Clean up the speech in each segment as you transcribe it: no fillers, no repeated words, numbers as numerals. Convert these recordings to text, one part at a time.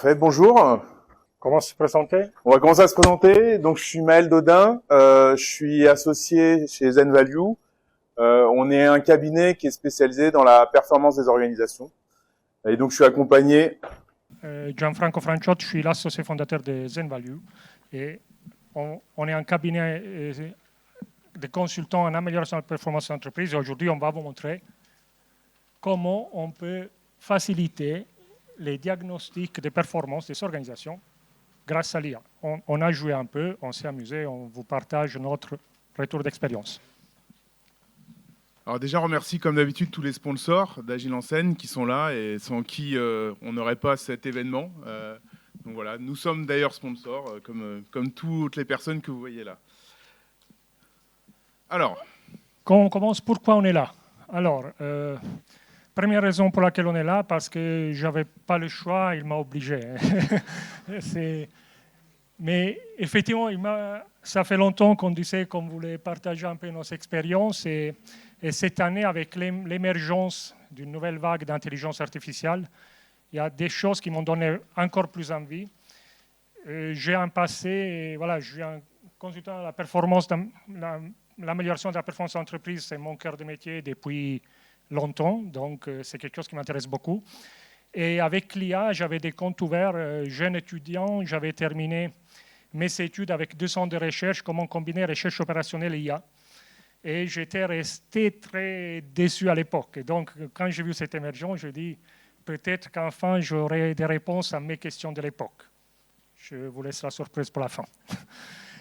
Parfait, bonjour. Comment se présenter? On va commencer à se présenter. Donc, je suis Maël Dodin, je suis associé chez ZenValue. On est un cabinet qui est spécialisé dans la performance des organisations. Et donc, je suis accompagné. Gianfranco Franciot, je suis l'associé fondateur de ZenValue. Et on est un cabinet de consultants en amélioration de la performance d'entreprise. Et aujourd'hui, on va vous montrer comment on peut faciliter les diagnostics de performance des organisations grâce à l'IA. On a joué un peu, on s'est amusé, on vous partage notre retour d'expérience. Alors déjà, on remercie comme d'habitude tous les sponsors d'Agile en scène qui sont là et sans qui on n'aurait pas cet événement. Donc voilà, nous sommes d'ailleurs sponsors comme toutes les personnes que vous voyez là. Alors, quand on commence, pourquoi on est là? Alors, première raison pour laquelle on est là, parce que je n'avais pas le choix, il m'a obligé. Mais effectivement, ça fait longtemps qu'on disait qu'on voulait partager un peu nos expériences. Et cette année, avec l'émergence d'une nouvelle vague d'intelligence artificielle, il y a des choses qui m'ont donné encore plus envie. J'ai un passé, voilà, je suis un consultant à la performance, l'amélioration de la performance d'entreprise, c'est mon cœur de métier depuis longtemps, donc c'est quelque chose qui m'intéresse beaucoup. Et avec l'IA, j'avais des comptes ouverts, jeune étudiant, j'avais terminé mes études avec 2 ans de recherche, comment combiner recherche opérationnelle et IA. Et j'étais resté très déçu à l'époque. Et donc, quand j'ai vu cette émergence, je dis peut-être qu'enfin j'aurai des réponses à mes questions de l'époque. Je vous laisse la surprise pour la fin.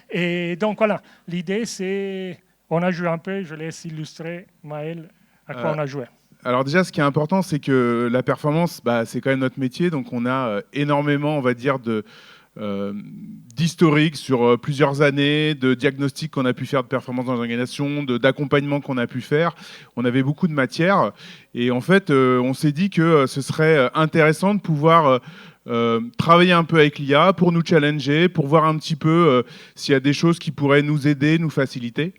Et donc voilà, l'idée c'est, on a joué un peu, je laisse illustrer Maël à quoi on a joué. Alors déjà, ce qui est important, c'est que la performance, c'est quand même notre métier, donc on a énormément, on va dire, d'historique sur plusieurs années, de diagnostics qu'on a pu faire de performance dans l'organisation, d'accompagnement qu'on a pu faire. On avait beaucoup de matière et en fait, on s'est dit que ce serait intéressant de pouvoir travailler un peu avec l'IA pour nous challenger, pour voir un petit peu s'il y a des choses qui pourraient nous aider, nous faciliter.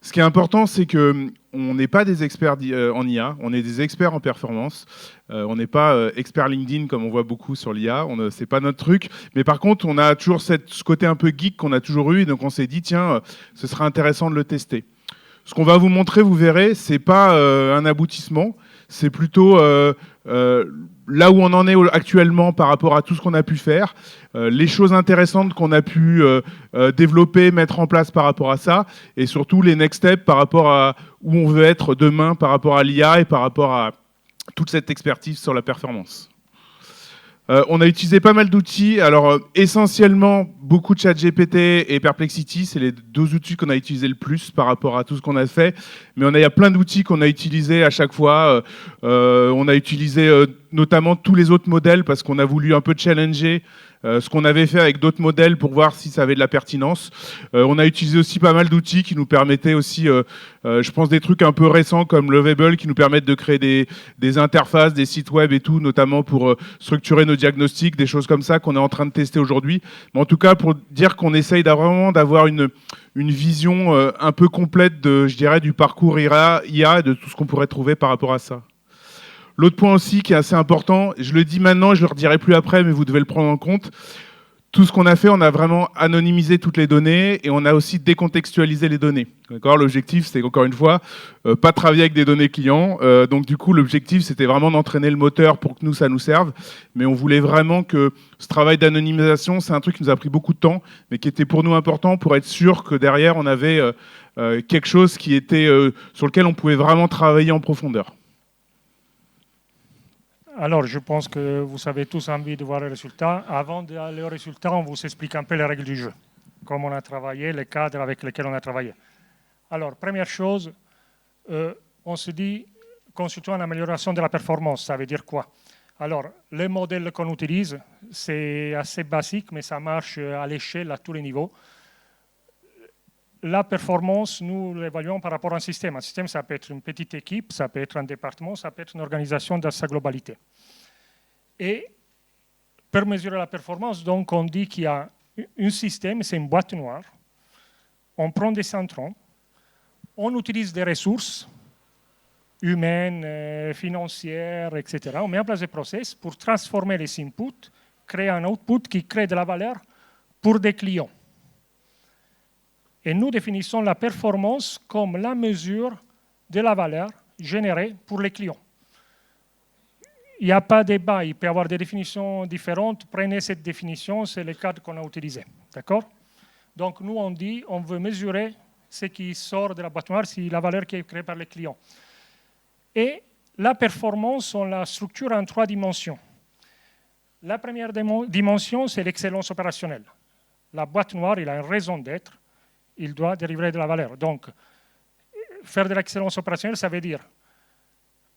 Ce qui est important, c'est qu'on n'est pas des experts en IA, on est des experts en performance. On n'est pas expert LinkedIn comme on voit beaucoup sur l'IA, c'est pas notre truc. Mais par contre, on a toujours ce côté un peu geek qu'on a toujours eu, et donc on s'est dit, tiens, ce serait intéressant de le tester. Ce qu'on va vous montrer, vous verrez, c'est pas un aboutissement, c'est plutôt là où on en est actuellement par rapport à tout ce qu'on a pu faire, les choses intéressantes qu'on a pu développer, mettre en place par rapport à ça, et surtout les next steps par rapport à où on veut être demain par rapport à l'IA et par rapport à toute cette expertise sur la performance. On a utilisé pas mal d'outils, alors essentiellement beaucoup de ChatGPT et Perplexity, c'est les 2 outils qu'on a utilisés le plus par rapport à tout ce qu'on a fait, mais il y a plein d'outils qu'on a utilisés à chaque fois. On a utilisé notamment tous les autres modèles parce qu'on a voulu un peu challenger ce qu'on avait fait avec d'autres modèles pour voir si ça avait de la pertinence. On a utilisé aussi pas mal d'outils qui nous permettaient aussi, je pense, des trucs un peu récents comme Lovable qui nous permettent de créer des interfaces, des sites web et tout, notamment pour structurer nos diagnostics, des choses comme ça qu'on est en train de tester aujourd'hui. Mais en tout cas, pour dire qu'on essaye vraiment d'avoir une vision un peu complète je dirais, du parcours IA et de tout ce qu'on pourrait trouver par rapport à ça. L'autre point aussi qui est assez important, je le dis maintenant, je ne le redirai plus après, mais vous devez le prendre en compte. Tout ce qu'on a fait, on a vraiment anonymisé toutes les données et on a aussi décontextualisé les données. D'accord ? L'objectif, c'est encore une fois, pas travailler avec des données clients. Donc du coup, l'objectif, c'était vraiment d'entraîner le moteur pour que nous, ça nous serve. Mais on voulait vraiment que ce travail d'anonymisation, c'est un truc qui nous a pris beaucoup de temps, mais qui était pour nous important pour être sûr que derrière, on avait quelque chose qui était sur lequel on pouvait vraiment travailler en profondeur. Alors, je pense que vous avez tous envie de voir les résultats. Avant d'aller aux résultats, on vous explique un peu les règles du jeu, comment on a travaillé, les cadres avec lesquels on a travaillé. Alors, première chose, on se dit consultant en amélioration de la performance. Ça veut dire quoi? Alors, le modèle qu'on utilise, c'est assez basique, mais ça marche à l'échelle, à tous les niveaux. La performance, nous l'évaluons par rapport à un système. Un système, ça peut être une petite équipe, ça peut être un département, ça peut être une organisation dans sa globalité. Et pour mesurer la performance, donc, on dit qu'il y a un système, c'est une boîte noire. On prend des centrons, on utilise des ressources humaines, financières, etc. On met en place des process pour transformer les inputs, créer un output qui crée de la valeur pour des clients. Et nous définissons la performance comme la mesure de la valeur générée pour les clients. Il n'y a pas de débat, il peut y avoir des définitions différentes. Prenez cette définition, c'est le cadre qu'on a utilisé. D'accord? Donc nous, on dit, on veut mesurer ce qui sort de la boîte noire, c'est la valeur qui est créée par les clients. Et la performance, on la structure en 3 dimensions. La première dimension, c'est l'excellence opérationnelle. La boîte noire, il a une raison d'être, il doit délivrer de la valeur. Donc, faire de l'excellence opérationnelle, ça veut dire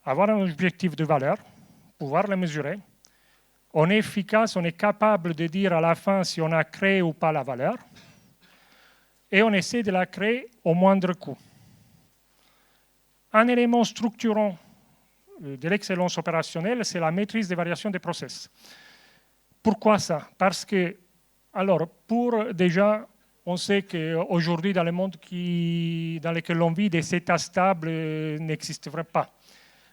avoir un objectif de valeur, pouvoir le mesurer. On est efficace, on est capable de dire à la fin si on a créé ou pas la valeur. Et on essaie de la créer au moindre coût. Un élément structurant de l'excellence opérationnelle, c'est la maîtrise des variations des process. Pourquoi ça? Parce que, alors, déjà, on sait qu'aujourd'hui, dans le monde dans lequel on vit, des états stables n'existent vraiment pas.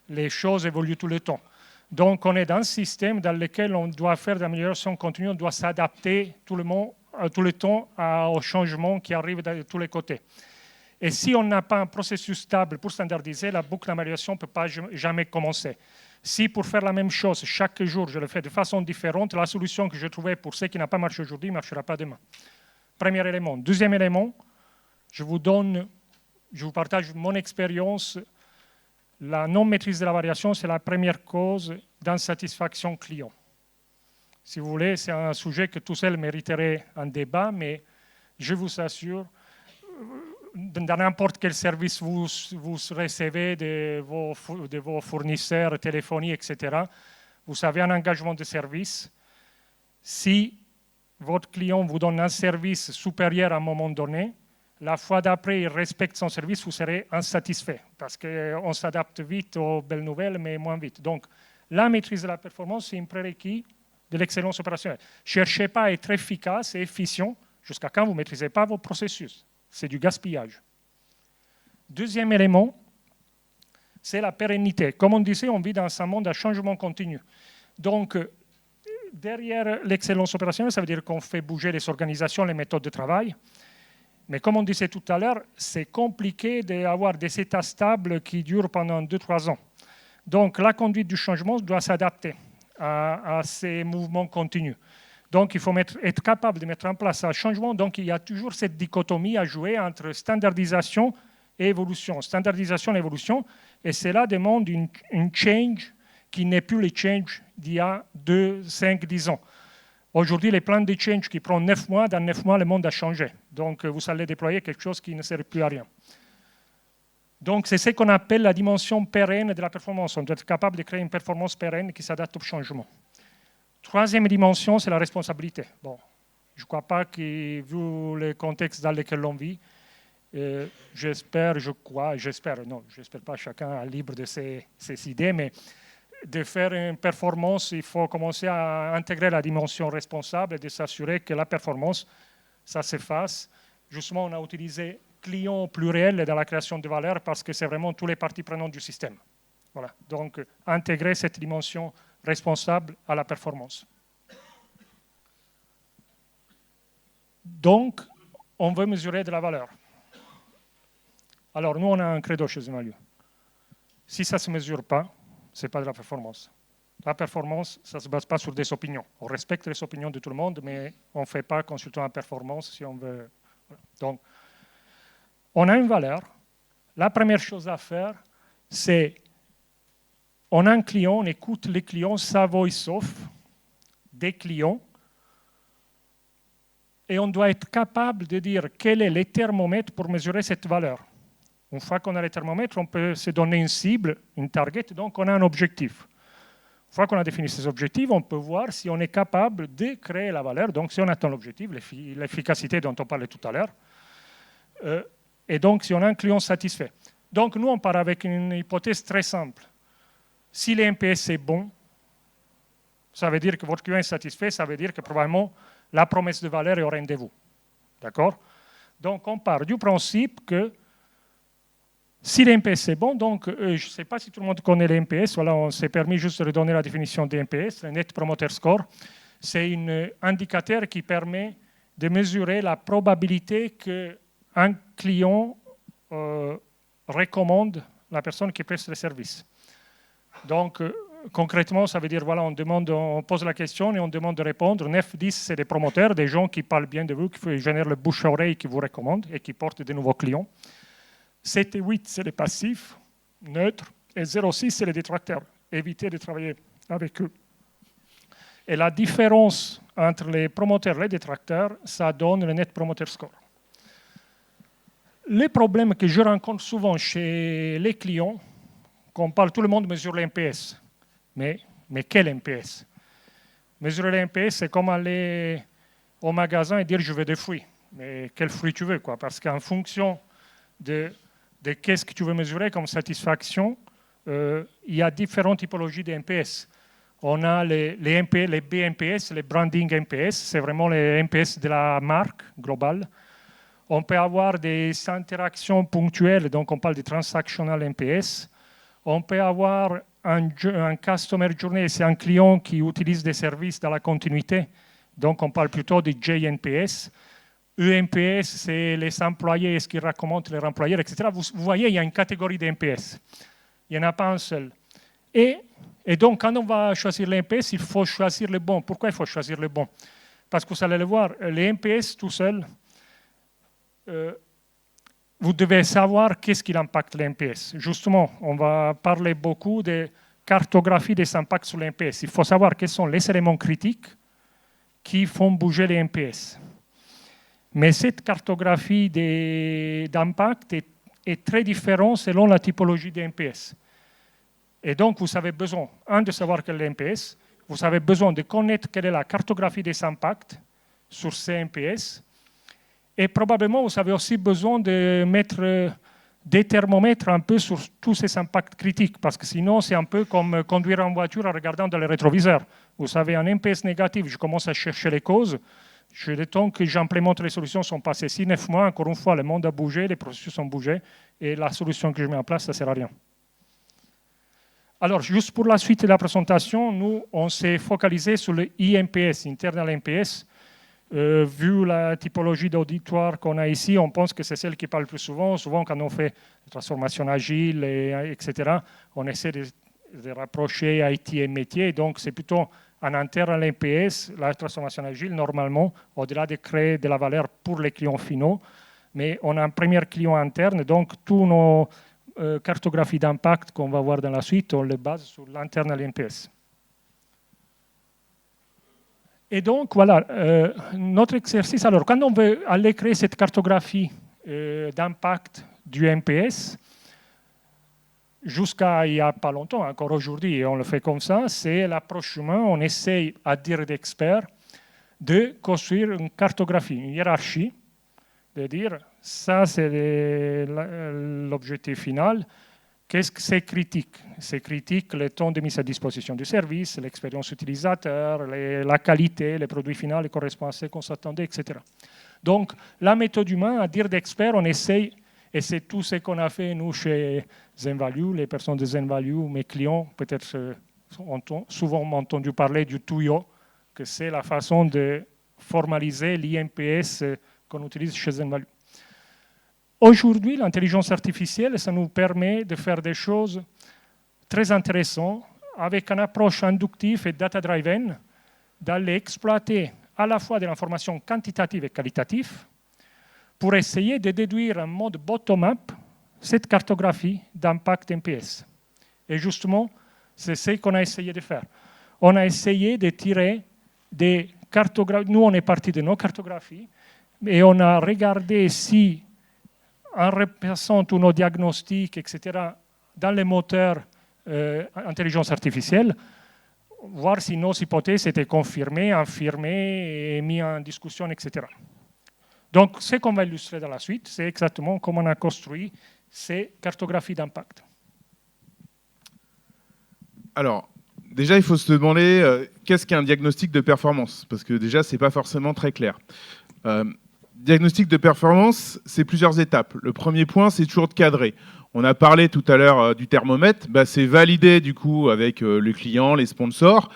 Les choses évoluent tout le temps. Donc, on est dans un système dans lequel on doit faire de l'amélioration continue, on doit s'adapter tout le temps aux changements qui arrivent de tous les côtés. Et si on n'a pas un processus stable pour standardiser, la boucle d'amélioration ne peut pas jamais commencer. Si pour faire la même chose chaque jour, je le fais de façon différente, la solution que je trouvais pour ce qui n'a pas marché aujourd'hui ne marchera pas demain. Premier élément. Deuxième élément, je vous partage mon expérience. La non-maîtrise de la variation, c'est la première cause d'insatisfaction client. Si vous voulez, c'est un sujet que tout seul mériterait un débat, mais je vous assure, dans n'importe quel service vous recevez de vos fournisseurs, téléphonie, etc., vous avez un engagement de service. Si votre client vous donne un service supérieur à un moment donné, la fois d'après, il respecte son service, vous serez insatisfait parce qu'on s'adapte vite aux belles nouvelles, mais moins vite. Donc, la maîtrise de la performance, c'est un prérequis de l'excellence opérationnelle. Cherchez pas à être efficace et efficient jusqu'à quand vous ne maîtrisez pas vos processus. C'est du gaspillage. Deuxième élément, c'est la pérennité. Comme on disait, on vit dans un monde à changement continu. Donc, derrière l'excellence opérationnelle, ça veut dire qu'on fait bouger les organisations, les méthodes de travail. Mais comme on disait tout à l'heure, c'est compliqué d'avoir des états stables qui durent pendant 2-3 ans. Donc, la conduite du changement doit s'adapter à ces mouvements continus. Donc, il faut être capable de mettre en place un changement. Donc, il y a toujours cette dichotomie à jouer entre standardisation et évolution. Standardisation et évolution. Et cela demande une change qui n'est plus le change d'il y a 2, 5, 10 ans. Aujourd'hui, les plans de change qui prennent 9 mois, dans 9 mois, le monde a changé. Donc, vous allez déployer quelque chose qui ne sert plus à rien. Donc, c'est ce qu'on appelle la dimension pérenne de la performance. On doit être capable de créer une performance pérenne qui s'adapte au changement. Troisième dimension, c'est la responsabilité. Bon, je ne crois pas que, vu le contexte dans lequel on vit, j'espère pas, chacun est libre de ses idées, mais de faire une performance, il faut commencer à intégrer la dimension responsable et de s'assurer que la performance, ça se fasse. Justement, on a utilisé client pluriel dans la création de valeur parce que c'est vraiment tous les parties prenantes du système. Voilà. Donc, intégrer cette dimension responsable à la performance. Donc, on veut mesurer de la valeur. Alors, nous, on a un credo chez Evalue. Si ça ne se mesure pas, ce n'est pas de la performance. La performance, ça ne se base pas sur des opinions. On respecte les opinions de tout le monde, mais on ne fait pas consultant en performance si on veut. Donc, on a une valeur. La première chose à faire, c'est on a un client, on écoute les clients, sa voice-off des clients, et on doit être capable de dire quel est le thermomètre pour mesurer cette valeur. Une fois qu'on a le thermomètre, on peut se donner une cible, une target, donc on a un objectif. Une fois qu'on a défini ces objectifs, on peut voir si on est capable de créer la valeur. Donc, si on atteint l'objectif, l'efficacité dont on parlait tout à l'heure, et donc si on a un client satisfait. Donc, nous, on part avec une hypothèse très simple. Si le NPS est bon, ça veut dire que votre client est satisfait, ça veut dire que probablement la promesse de valeur est au rendez-vous. D'accord? Donc, on part du principe que si l'NPS est bon, donc je ne sais pas si tout le monde connaît l'NPS, voilà, on s'est permis juste de redonner la définition de l'NPS, le Net Promoter Score. c'est un indicateur qui permet de mesurer la probabilité qu'un client recommande la personne qui preste le service. Donc, concrètement, ça veut dire, voilà, on pose la question et on demande de répondre. 9, 10, c'est des promoteurs, des gens qui parlent bien de vous, qui génèrent le bouche à oreille, qui vous recommandent et qui portent de nouveaux clients. 7 et 8, c'est les passifs, neutres. Et 0,6, c'est les détracteurs. Évitez de travailler avec eux. Et la différence entre les promoteurs et les détracteurs, ça donne le Net Promoter Score. Les problèmes que je rencontre souvent chez les clients, quand on parle, tout le monde mesure l'NPS. Mais quel NPS? Mesurer l'NPS, c'est comme aller au magasin et dire je veux des fruits. Mais quels fruits tu veux, quoi? Parce qu'en fonction de qu'est-ce que tu veux mesurer comme satisfaction, il y a différentes typologies de NPS. On a les BNPS, les branding NPS, c'est vraiment les NPS de la marque globale. On peut avoir des interactions ponctuelles, donc on parle de transactional NPS. On peut avoir un customer journey, c'est un client qui utilise des services dans la continuité, donc on parle plutôt de JNPS. ENPS, c'est les employés, ce qu'ils recommandent les employeurs, etc. Vous voyez, il y a une catégorie d'NPS. Il n'y en a pas un seul. Et donc, quand on va choisir l'NPS, il faut choisir le bon. Pourquoi il faut choisir le bon? Parce que vous allez le voir, les NPS tout seul, vous devez savoir qu'est-ce qui impacte l'NPS. Justement, on va parler beaucoup de cartographie des impacts sur l'NPS. Il faut savoir quels sont les éléments critiques qui font bouger les NPS. Mais cette cartographie d'impact est très différente selon la typologie des NPS. Et donc, vous avez besoin, de savoir quel est l'NPS, vous avez besoin de connaître quelle est la cartographie des impacts sur ces NPS, et probablement, vous avez aussi besoin de mettre des thermomètres un peu sur tous ces impacts critiques, parce que sinon, c'est un peu comme conduire en voiture en regardant dans le rétroviseur. Vous avez un NPS négatif, je commence à chercher les causes, le temps que j'implémente les solutions sont passés 6-9 mois, encore une fois, le monde a bougé, les processus ont bougé, et la solution que je mets en place, ça ne sert à rien. Alors, juste pour la suite de la présentation, nous, on s'est focalisé sur le INPS, Internal NPS. Vu la typologie d'auditoire qu'on a ici, on pense que c'est celle qui parle le plus souvent. Souvent, quand on fait la transformation agile, etc., on essaie de rapprocher IT et métier. Donc, c'est plutôt en interne à l'NPS, la transformation agile, normalement, au-delà de créer de la valeur pour les clients finaux. Mais on a un premier client interne, donc tous nos cartographies d'impact qu'on va voir dans la suite, on les base sur l'interne à l'NPS. Et donc, voilà, notre exercice. Alors, quand on veut aller créer cette cartographie d'impact du NPS, jusqu'à il n'y a pas longtemps, encore aujourd'hui, et on le fait comme ça, c'est l'approche humaine. On essaye, à dire d'experts, de construire une cartographie, une hiérarchie, de dire, ça c'est l'objectif final. Qu'est-ce que c'est critique? C'est critique le temps de mise à disposition du service, l'expérience utilisateur, la qualité, les produits finaux, les correspondent à ce qu'on s'attendait, etc. Donc, la méthode humaine, à dire d'experts, on essaye, et c'est tout ce qu'on a fait, nous, chez ZenValue, les personnes de ZenValue, mes clients, peut-être souvent m'ont entendu parler du TUYO, que c'est la façon de formaliser l'INPS qu'on utilise chez ZenValue. Aujourd'hui, l'intelligence artificielle, ça nous permet de faire des choses très intéressantes avec une approche inductive et data-driven, d'aller exploiter à la fois de l'information quantitative et qualitative pour essayer de déduire en mode bottom-up cette cartographie d'impact NPS. Et justement, c'est ce qu'on a essayé de faire. On a essayé de tirer des cartographies. Nous, on est parti de nos cartographies et on a regardé si en repassant tous nos diagnostics, etc., dans les moteurs intelligence artificielle, voir si nos hypothèses étaient confirmées, infirmées et mises en discussion, etc. Donc, ce qu'on va illustrer dans la suite, c'est exactement comment on a construit ces cartographies d'impact. Alors, déjà, il faut se demander qu'est-ce qu'un diagnostic de performance, parce que déjà, ce n'est pas forcément très clair. Diagnostic de performance, c'est plusieurs étapes. Le premier point, c'est toujours de cadrer. On a parlé tout à l'heure du thermomètre. C'est validé du coup avec le client, les sponsors.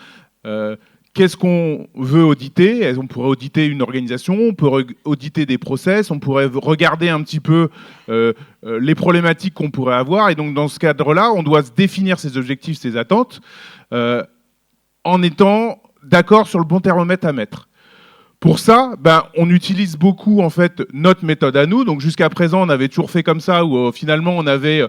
qu'est-ce qu'on veut auditer? On pourrait auditer une organisation, on pourrait auditer des process, on pourrait regarder un petit peu les problématiques qu'on pourrait avoir. Et donc, dans ce cadre-là, on doit se définir ses objectifs, ses attentes, en étant d'accord sur le bon thermomètre à mettre. Pour ça, on utilise beaucoup en fait notre méthode à nous. Donc jusqu'à présent, on avait toujours fait comme ça, où finalement on avait,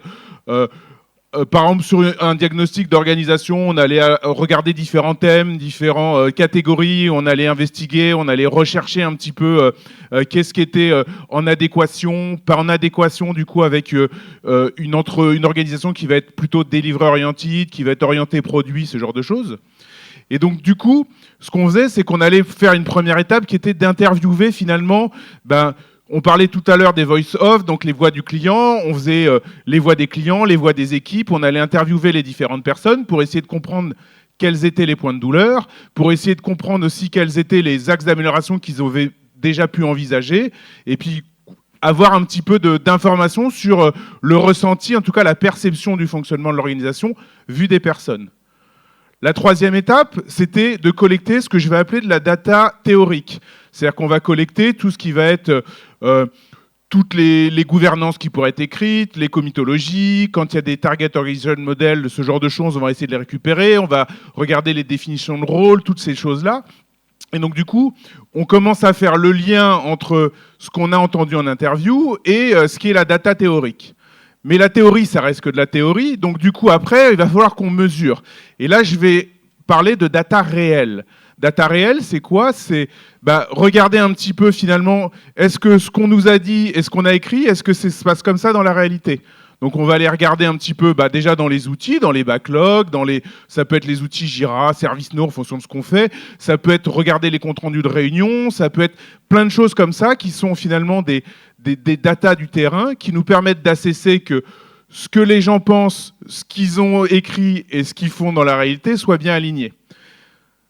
par exemple, sur un diagnostic d'organisation, on allait regarder différents thèmes, différentes catégories, on allait investiguer, on allait rechercher un petit peu qu'est-ce qui était en adéquation, pas en adéquation du coup avec une organisation qui va être plutôt delivery oriented, qui va être orientée produit, ce genre de choses. Et donc, du coup, ce qu'on faisait, c'est qu'on allait faire une première étape qui était d'interviewer finalement, on parlait tout à l'heure des voice-off, donc les voix du client, on faisait les voix des clients, les voix des équipes, on allait interviewer les différentes personnes pour essayer de comprendre quels étaient les points de douleur, pour essayer de comprendre aussi quels étaient les axes d'amélioration qu'ils avaient déjà pu envisager, et puis avoir un petit peu d'informations sur le ressenti, en tout cas la perception du fonctionnement de l'organisation, vu des personnes. La troisième étape, c'était de collecter ce que je vais appeler de la data théorique. C'est-à-dire qu'on va collecter tout ce qui va être toutes les gouvernances qui pourraient être écrites, les comitologies, quand il y a des target organization models, ce genre de choses, on va essayer de les récupérer, on va regarder les définitions de rôle, toutes ces choses-là. Et donc du coup, on commence à faire le lien entre ce qu'on a entendu en interview et ce qui est la data théorique. Mais la théorie, ça reste que de la théorie. Donc, du coup, après, il va falloir qu'on mesure. Et là, je vais parler de data réelle. Data réelle, c'est quoi? C'est regarder un petit peu, finalement, est-ce que ce qu'on nous a dit et ce qu'on a écrit, est-ce que ça se passe comme ça dans la réalité? Donc, on va aller regarder un petit peu, déjà dans les outils, dans les backlogs, ça peut être les outils Jira, ServiceNow, en fonction de ce qu'on fait. Ça peut être regarder les comptes rendus de réunion. Ça peut être plein de choses comme ça qui sont finalement des datas du terrain qui nous permettent d'assesser que ce que les gens pensent, ce qu'ils ont écrit et ce qu'ils font dans la réalité soient bien alignés.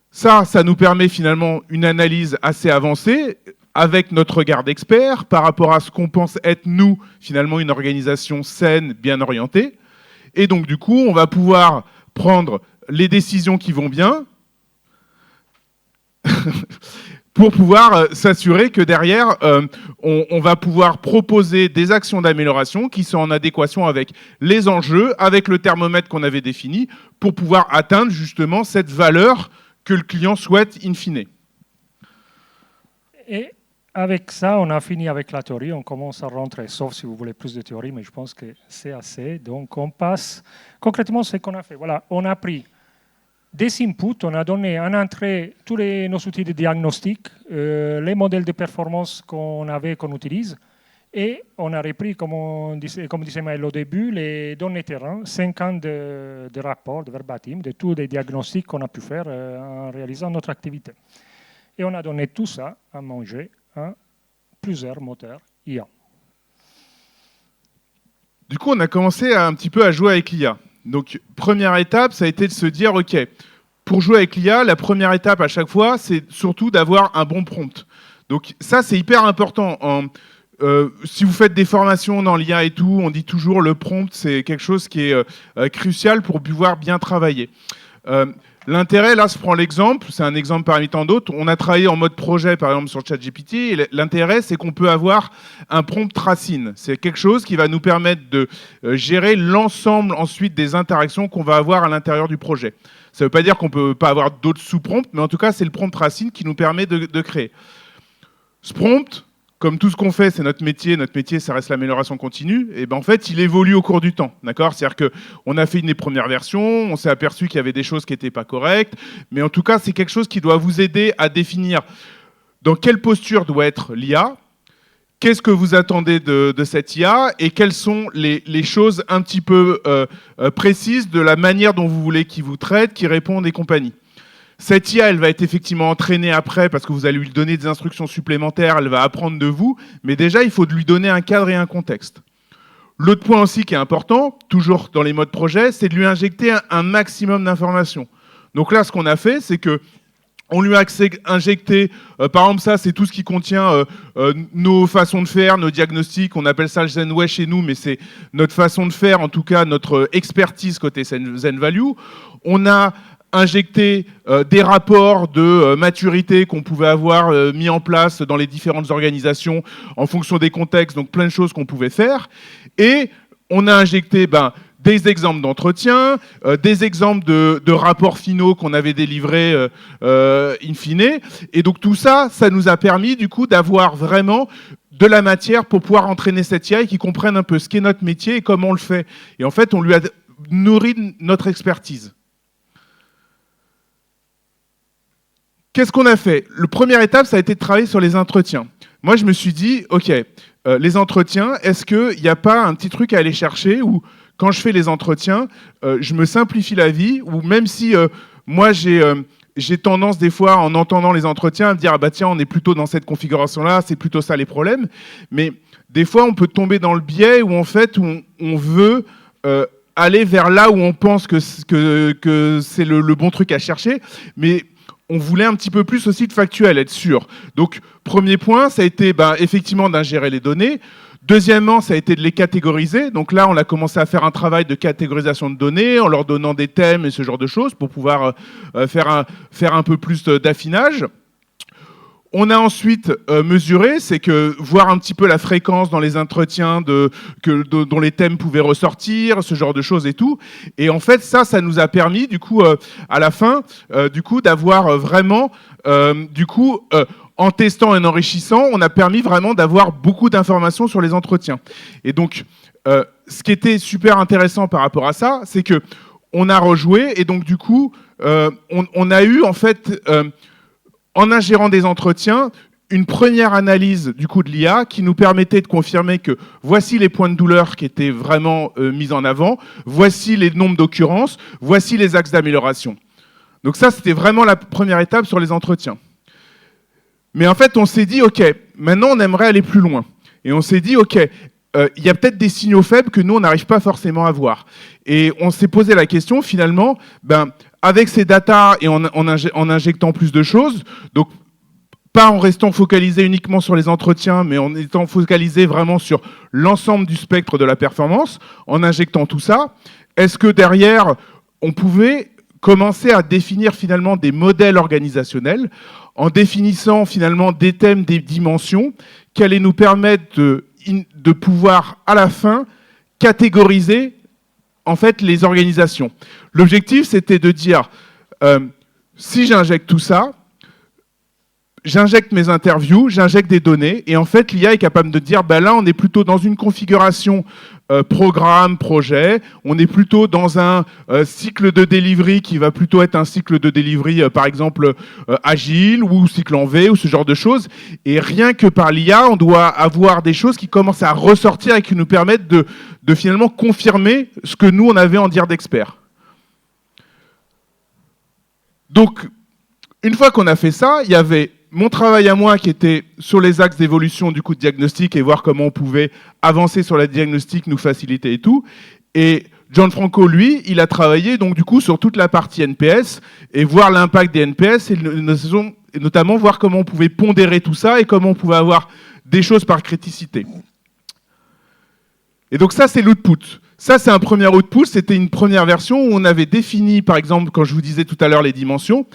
Ça nous permet finalement une analyse assez avancée avec notre regard d'expert par rapport à ce qu'on pense être, nous, finalement, une organisation saine, bien orientée. Et donc, du coup, on va pouvoir prendre les décisions qui vont bien pour pouvoir s'assurer que derrière, on va pouvoir proposer des actions d'amélioration qui sont en adéquation avec les enjeux, avec le thermomètre qu'on avait défini, pour pouvoir atteindre justement cette valeur que le client souhaite in fine. Et avec ça, on a fini avec la théorie, on commence à rentrer, sauf si vous voulez plus de théorie, mais je pense que c'est assez. Donc on passe concrètement ce qu'on a fait. Voilà, on a pris des inputs, on a donné en entrée tous nos outils de diagnostic, les modèles de performance qu'on utilise, et on a repris, comme disait Maël au début, les données terrain, 5 ans de rapports, de verbatim, de tous les diagnostics qu'on a pu faire en réalisant notre activité. Et on a donné tout ça à manger à plusieurs moteurs IA. Du coup, on a commencé un petit peu à jouer avec l'IA. Donc, première étape, ça a été de se dire, OK, pour jouer avec l'IA, la première étape à chaque fois, c'est surtout d'avoir un bon prompt. Donc ça, c'est hyper important. Si vous faites des formations dans l'IA et tout, on dit toujours le prompt, c'est quelque chose qui est crucial pour pouvoir bien travailler. L'intérêt, là, je prends l'exemple, c'est un exemple parmi tant d'autres. On a travaillé en mode projet, par exemple, sur ChatGPT. Et l'intérêt, c'est qu'on peut avoir un prompt tracing. C'est quelque chose qui va nous permettre de gérer l'ensemble ensuite des interactions qu'on va avoir à l'intérieur du projet. Ça ne veut pas dire qu'on ne peut pas avoir d'autres sous-prompts, mais en tout cas, c'est le prompt tracing qui nous permet de créer. Ce prompt, comme tout ce qu'on fait, c'est notre métier. Notre métier, ça reste l'amélioration continue. Et ben en fait, il évolue au cours du temps, d'accord ? C'est-à-dire qu'on a fait une des premières versions, on s'est aperçu qu'il y avait des choses qui n'étaient pas correctes, mais en tout cas, c'est quelque chose qui doit vous aider à définir dans quelle posture doit être l'IA, qu'est-ce que vous attendez de cette IA, et quelles sont les choses un petit peu précises de la manière dont vous voulez qu'il vous traite, qu'il réponde et compagnie. Cette IA, elle va être effectivement entraînée après parce que vous allez lui donner des instructions supplémentaires, elle va apprendre de vous, mais déjà, il faut lui donner un cadre et un contexte. L'autre point aussi qui est important, toujours dans les modes projet, c'est de lui injecter un maximum d'informations. Donc là, ce qu'on a fait, c'est que on lui a injecté, par exemple, ça, c'est tout ce qui contient nos façons de faire, nos diagnostics, on appelle ça le Zenway chez nous, mais c'est notre façon de faire, en tout cas, notre expertise côté Zen Value. On a injecté des rapports de maturité qu'on pouvait avoir mis en place dans les différentes organisations en fonction des contextes, donc plein de choses qu'on pouvait faire. Et on a injecté des exemples d'entretien, des exemples de rapports finaux qu'on avait délivrés in fine. Et donc tout ça, ça nous a permis du coup d'avoir vraiment de la matière pour pouvoir entraîner cette IA et qu'ils comprennent un peu ce qu'est notre métier et comment on le fait. Et en fait, on lui a nourri notre expertise. Qu'est-ce qu'on a fait? La première étape, ça a été de travailler sur les entretiens. Moi, je me suis dit, OK, les entretiens, est-ce qu'il n'y a pas un petit truc à aller chercher où, quand je fais les entretiens, je me simplifie la vie, ou même si moi, j'ai tendance des fois, en entendant les entretiens, à me dire, ah bah tiens, on est plutôt dans cette configuration-là, c'est plutôt ça les problèmes. Mais des fois, on peut tomber dans le biais où, en fait, on veut aller vers là où on pense que c'est le bon truc à chercher, mais on voulait un petit peu plus aussi de factuel, être sûr. Donc, premier point, ça a été effectivement d'ingérer les données. Deuxièmement, ça a été de les catégoriser. Donc là, on a commencé à faire un travail de catégorisation de données en leur donnant des thèmes et ce genre de choses pour pouvoir faire un peu plus d'affinage. On a ensuite mesuré, c'est que voir un petit peu la fréquence dans les entretiens dont les thèmes pouvaient ressortir, ce genre de choses et tout. Et en fait, ça nous a permis, du coup, à la fin, du coup, d'avoir vraiment, en testant et en enrichissant, on a permis vraiment d'avoir beaucoup d'informations sur les entretiens. Et donc, ce qui était super intéressant par rapport à ça, c'est que on a rejoué et donc, du coup, on a eu, en fait, en ingérant des entretiens, une première analyse du coup de l'IA qui nous permettait de confirmer que voici les points de douleur qui étaient vraiment mis en avant, voici les nombres d'occurrences, voici les axes d'amélioration. Donc ça, c'était vraiment la première étape sur les entretiens. Mais en fait, on s'est dit, OK, maintenant, on aimerait aller plus loin. Et on s'est dit, OK, il y a peut-être des signaux faibles que nous, on n'arrive pas forcément à voir. Et on s'est posé la question, finalement, avec ces datas et en injectant plus de choses, donc pas en restant focalisé uniquement sur les entretiens, mais en étant focalisé vraiment sur l'ensemble du spectre de la performance, en injectant tout ça, est-ce que derrière, on pouvait commencer à définir finalement des modèles organisationnels, en définissant finalement des thèmes, des dimensions, qui allaient nous permettre de pouvoir, à la fin, catégoriser en fait les organisations. L'objectif, c'était de dire, si j'injecte tout ça, j'injecte mes interviews, j'injecte des données, et en fait, l'IA est capable de dire, là, on est plutôt dans une configuration programme, projet, on est plutôt dans un cycle de delivery qui va plutôt être un cycle de delivery, par exemple, agile, ou cycle en V, ou ce genre de choses, et rien que par l'IA, on doit avoir des choses qui commencent à ressortir et qui nous permettent de finalement confirmer ce que nous, on avait en dire d'experts. Donc, une fois qu'on a fait ça, il y avait mon travail à moi qui était sur les axes d'évolution du coup de diagnostic et voir comment on pouvait avancer sur la diagnostic, nous faciliter et tout. Et Gianfranco, lui, il a travaillé donc du coup sur toute la partie NPS et voir l'impact des NPS et notamment voir comment on pouvait pondérer tout ça et comment on pouvait avoir des choses par criticité. Et donc ça, c'est l'output. Ça, c'est un premier output. C'était une première version où on avait défini, par exemple, quand je vous disais tout à l'heure les dimensions,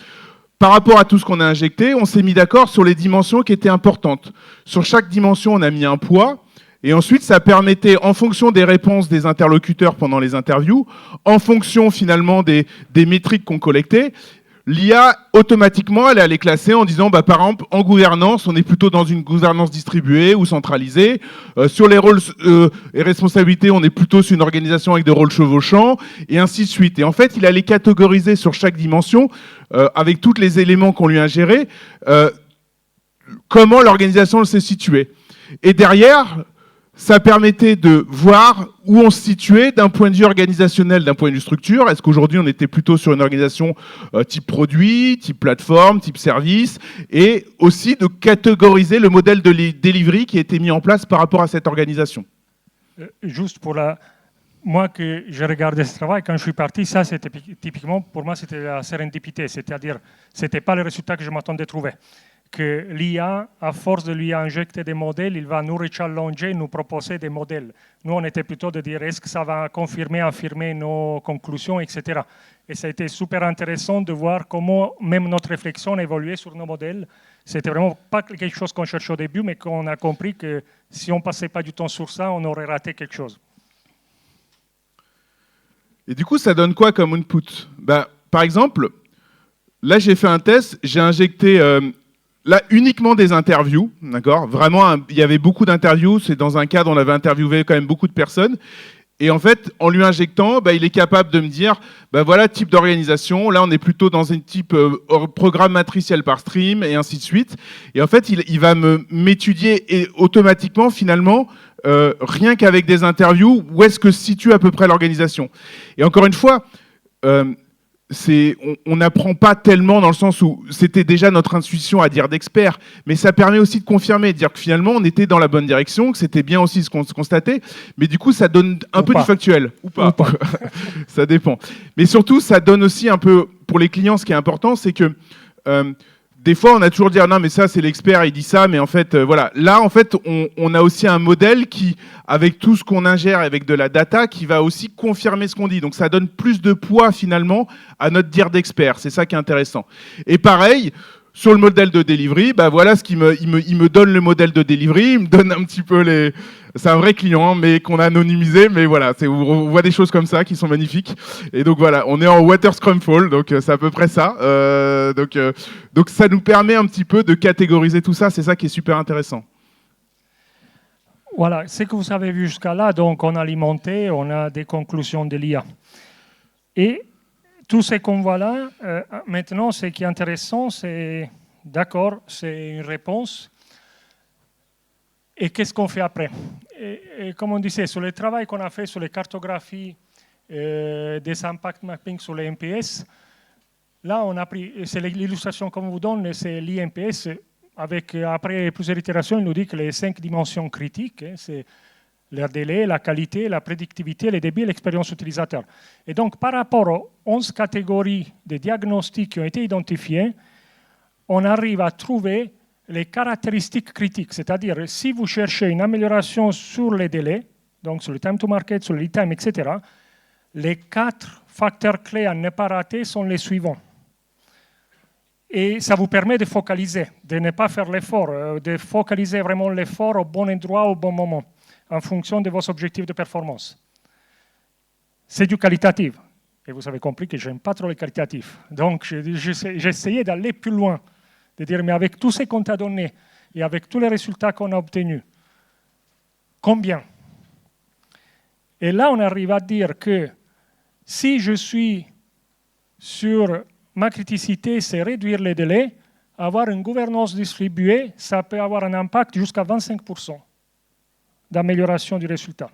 par rapport à tout ce qu'on a injecté, on s'est mis d'accord sur les dimensions qui étaient importantes. Sur chaque dimension, on a mis un poids. Et ensuite, ça permettait, en fonction des réponses des interlocuteurs pendant les interviews, en fonction finalement des métriques qu'on collectait, l'IA, automatiquement, elle allait classer en disant, par exemple, en gouvernance, on est plutôt dans une gouvernance distribuée ou centralisée. Sur les rôles et responsabilités, on est plutôt sur une organisation avec des rôles chevauchants, et ainsi de suite. Et en fait, il allait catégoriser sur chaque dimension, avec tous les éléments qu'on lui a ingérés, comment l'organisation se situait. Et derrière, ça permettait de voir où on se situait d'un point de vue organisationnel, d'un point de vue structure. Est-ce qu'aujourd'hui, on était plutôt sur une organisation type produit, type plateforme, type service, et aussi de catégoriser le modèle de delivery qui a été mis en place par rapport à cette organisation. Juste pour moi, que j'ai regardé ce travail, quand je suis parti, ça, c'était typiquement, pour moi, c'était la sérendipité, c'est-à-dire, ce n'était pas le résultat que je m'attendais à trouver. que l'IA, à force de lui injecter des modèles, il va nous rechallenger, nous proposer des modèles. Nous, on était plutôt de dire est-ce que ça va confirmer, affirmer nos conclusions, etc. Et ça a été super intéressant de voir comment même notre réflexion a évolué sur nos modèles. C'était vraiment pas quelque chose qu'on cherchait au début, mais qu'on a compris que si on ne passait pas du temps sur ça, on aurait raté quelque chose. Et du coup, ça donne quoi comme input? Par exemple, là, j'ai fait un test, j'ai injecté là uniquement des interviews, d'accord? Vraiment, il y avait beaucoup d'interviews, c'est dans un cadre, on avait interviewé quand même beaucoup de personnes. Et en fait, en lui injectant, il est capable de me dire, voilà, type d'organisation, là on est plutôt dans un type programme matriciel par stream, et ainsi de suite. Et en fait, il va m'étudier et automatiquement, finalement, rien qu'avec des interviews, où est-ce que se situe à peu près l'organisation. Et encore une fois, on n'apprend pas tellement dans le sens où c'était déjà notre intuition à dire d'expert, mais ça permet aussi de confirmer, de dire que finalement on était dans la bonne direction, que c'était bien aussi ce qu'on constatait, mais du coup ça donne un peu du factuel, ou pas. Ça dépend. Mais surtout ça donne aussi un peu, pour les clients ce qui est important, c'est que des fois on a toujours dit non mais ça c'est l'expert, il dit ça, mais en fait voilà. Là en fait on a aussi un modèle qui, avec tout ce qu'on ingère, avec de la data, qui va aussi confirmer ce qu'on dit. Donc ça donne plus de poids finalement à notre dire d'expert. C'est ça qui est intéressant. Et pareil, sur le modèle de delivery, voilà ce qu'il il me donne le modèle de delivery, il me donne un petit peu les... C'est un vrai client, mais qu'on a anonymisé, mais voilà, on voit des choses comme ça qui sont magnifiques. Et donc voilà, on est en Water Scrumfall, donc c'est à peu près ça. Donc ça nous permet un petit peu de catégoriser tout ça, c'est ça qui est super intéressant. Voilà, ce que vous avez vu jusqu'à là, donc on a alimenté, on a des conclusions de l'IA. Et tout ce qu'on voit là, maintenant, ce qui est intéressant, c'est, d'accord, c'est une réponse. Et qu'est-ce qu'on fait après? Et comme on disait, sur le travail qu'on a fait sur les cartographies des impact mapping sur les MPS, là, on a pris, c'est l'illustration qu'on vous donne, c'est l'IMPS, avec, après plusieurs itérations, il nous dit que les 5 dimensions critiques, c'est leur délai, la qualité, la prédictivité, les débits et l'expérience utilisateur. Et donc, par rapport aux 11 catégories de diagnostics qui ont été identifiées, on arrive à trouver les caractéristiques critiques. C'est-à-dire, si vous cherchez une amélioration sur les délais, donc sur le time to market, sur le lead time, etc., les 4 facteurs clés à ne pas rater sont les suivants. Et ça vous permet de focaliser, de ne pas faire l'effort, de focaliser vraiment l'effort au bon endroit, au bon moment, en fonction de vos objectifs de performance. C'est du qualitatif. Et vous avez compris que je n'aime pas trop le qualitatif. Donc, j'ai essayé d'aller plus loin, de dire, mais avec tout ce qu'on t'a donné et avec tous les résultats qu'on a obtenus, combien? Et là, on arrive à dire que si je suis sur ma criticité, c'est réduire les délais, avoir une gouvernance distribuée, ça peut avoir un impact jusqu'à 25% d'amélioration du résultat.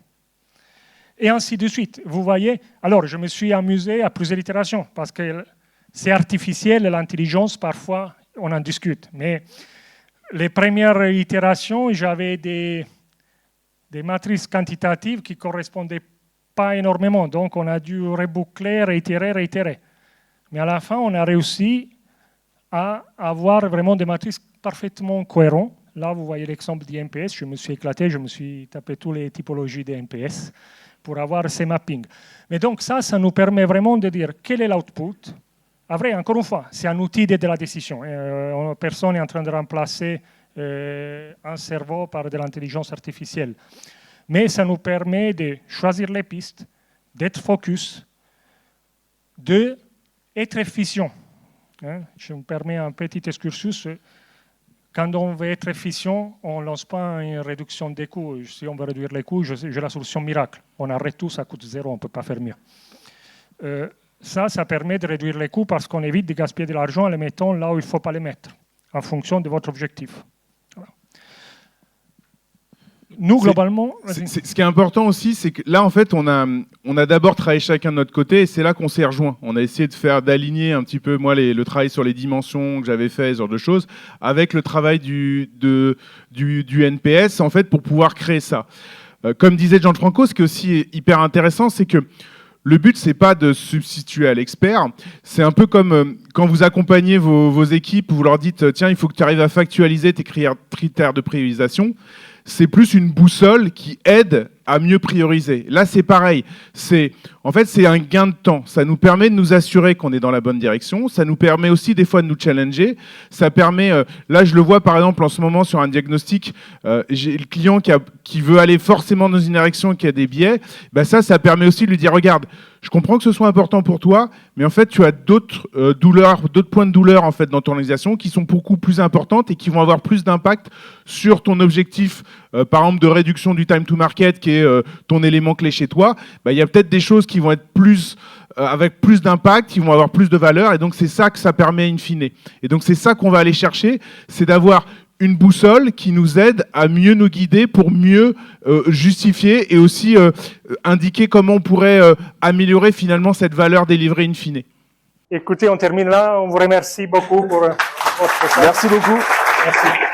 Et ainsi de suite. Vous voyez, alors je me suis amusé à plusieurs itérations, parce que c'est artificiel, l'intelligence, parfois, on en discute. Mais les premières itérations, j'avais des matrices quantitatives qui ne correspondaient pas énormément. Donc, on a dû reboucler, réitérer. Mais à la fin, on a réussi à avoir vraiment des matrices parfaitement cohérentes. Là, vous voyez l'exemple d'IMPS. Je me suis éclaté, je me suis tapé toutes les typologies d'IMPS pour avoir ces mappings. Mais donc, ça nous permet vraiment de dire quel est l'output. À vrai, encore une fois, c'est un outil d'aide à la décision. Personne n'est en train de remplacer un cerveau par de l'intelligence artificielle. Mais ça nous permet de choisir les pistes, d'être focus, d'être efficient. Je me permets un petit excursus. Quand on veut être efficient, on ne lance pas une réduction des coûts. Si on veut réduire les coûts, j'ai la solution miracle. On arrête tout, ça coûte 0, on ne peut pas faire mieux. Ça permet de réduire les coûts parce qu'on évite de gaspiller de l'argent en les mettant là où il ne faut pas les mettre, en fonction de votre objectif. Voilà. Nous, globalement... Ce qui est important aussi, c'est que là, en fait, on a d'abord travaillé chacun de notre côté et c'est là qu'on s'est rejoint. On a essayé d'aligner un petit peu, moi, le travail sur les dimensions que j'avais fait, ce genre de choses, avec le travail du NPS, en fait, pour pouvoir créer ça. Comme disait Gianfranco, ce qui est aussi hyper intéressant, c'est que le but, c'est pas de se substituer à l'expert. C'est un peu comme quand vous accompagnez vos équipes, vous leur dites, tiens, il faut que tu arrives à factualiser tes critères de priorisation. C'est plus une boussole qui aide à mieux prioriser. Là, c'est pareil. En fait, c'est un gain de temps. Ça nous permet de nous assurer qu'on est dans la bonne direction. Ça nous permet aussi des fois de nous challenger. Ça permet, là, je le vois par exemple en ce moment sur un diagnostic, j'ai le client qui veut aller forcément dans une direction, qui a des biais. Ben ça permet aussi de lui dire, regarde, je comprends que ce soit important pour toi, mais en fait, tu as d'autres d'autres points de douleur en fait dans ton organisation qui sont beaucoup plus importantes et qui vont avoir plus d'impact sur ton objectif, par exemple de réduction du time to market, qui est ton élément clé chez toi. Ben, il y a peut-être des choses qui vont être plus avec plus d'impact, qui vont avoir plus de valeur, et donc c'est ça que ça permet in fine. Et donc c'est ça qu'on va aller chercher, c'est d'avoir une boussole qui nous aide à mieux nous guider pour mieux justifier et aussi indiquer comment on pourrait améliorer finalement cette valeur délivrée in fine. Écoutez, on termine là. On vous remercie beaucoup pour votre présence. Merci beaucoup. Merci.